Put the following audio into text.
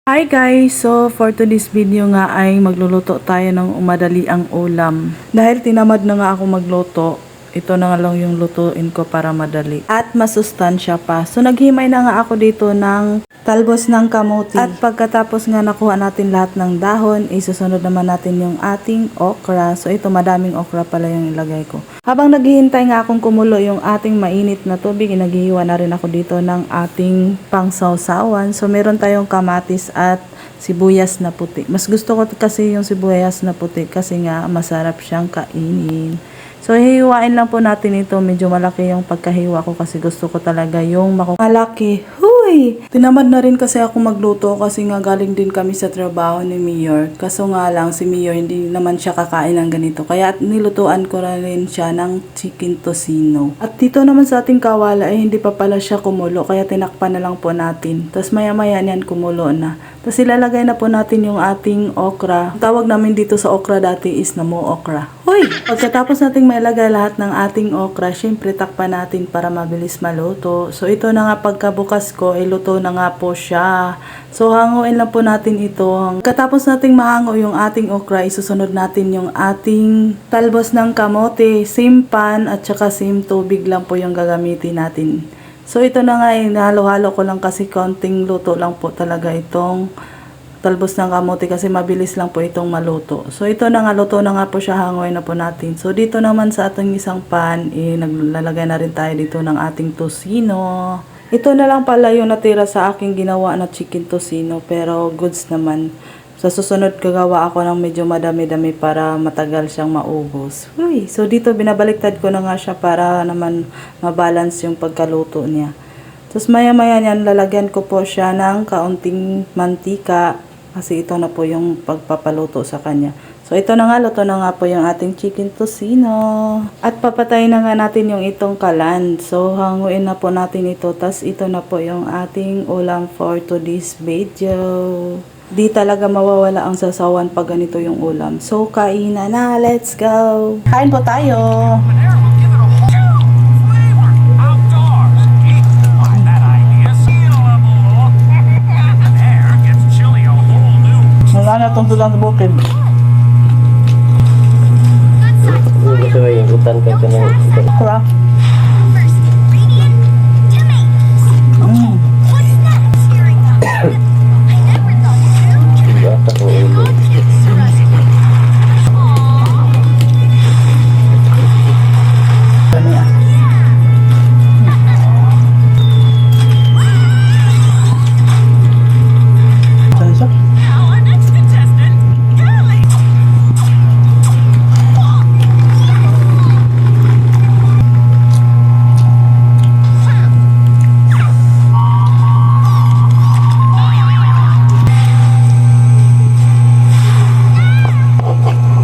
Hi guys! So for today's video nga ay magluluto tayo ng madaliang ulam. Dahil tinamad na nga ako magluto, ito na nga lang yung lutuin ko para madali. At masustansya pa. So naghimay na nga ako dito ng talbos ng kamuti. At pagkatapos nga nakuha natin lahat ng dahon, isusunod naman natin yung ating okra. So ito madaming okra pala yung ilagay ko. Habang naghihintay nga akong kumulo yung ating mainit na tubig, naghihiwa na rin ako dito ng ating pangsawsawan. So meron tayong kamatis at sibuyas na puti. Mas gusto ko kasi yung sibuyas na puti kasi nga masarap siyang kainin. So hihiwain lang po natin ito. Medyo malaki yung pagkahiwa ko kasi gusto ko talaga yung malaki. Huy! Tinamad na rin kasi ako magluto kasi nga galing din kami sa trabaho ni Mayor. Kaso nga lang si Mayor hindi naman siya kakain ng ganito. Kaya nilutuan ko rin siya ng chicken tocino. At dito naman sa ating kawala ay hindi pa pala siya kumulo. Kaya tinakpan na lang po natin. Tapos maya maya niyan kumulo na. Tapos ilalagay na po natin yung ating okra. Ang tawag namin dito sa okra dati is namo okra. Hoy! Pagkatapos nating mailagay lahat ng ating okra, syempre takpan natin para mabilis maluto. So ito na nga pagkabukas ko, luto na nga po siya. So hanguin lang po natin ito. Pagkatapos nating mahango yung ating okra, isusunod natin yung ating talbos ng kamote. Same pan at saka same tubig lang po yung gagamitin natin. So ito na nga, halo-halo ko lang kasi konting luto lang po talaga itong talbos ng kamote kasi mabilis lang po itong maluto. So ito na nga, luto na nga po siya, hangoy na po natin. So dito naman sa ating isang pan, naglalagay na rin tayo dito ng ating tocino. Ito na lang pala yung natira sa aking ginawa na chicken tocino pero goods naman. Sa susunod gagawa ako ng medyo madami-dami para matagal siyang maubos. Uy, so dito binabaliktad ko na nga siya para naman mabalance yung pagkaluto niya. Tapos maya-maya niyan lalagyan ko po siya ng kaunting mantika kasi ito na po yung pagpapaluto sa kanya. So ito na nga, luto na nga po yung ating chicken tocino. At papatayin na nga natin yung itong kalan. So hanguin na po natin ito. Tapos ito na po yung ating ulam for today's video. Di talaga mawawala ang sasawan pag ganito yung ulam. So kainan na, let's go! Kain po tayo! Wala na itong tulang bukid. Gusto yung utan ka ng Kura.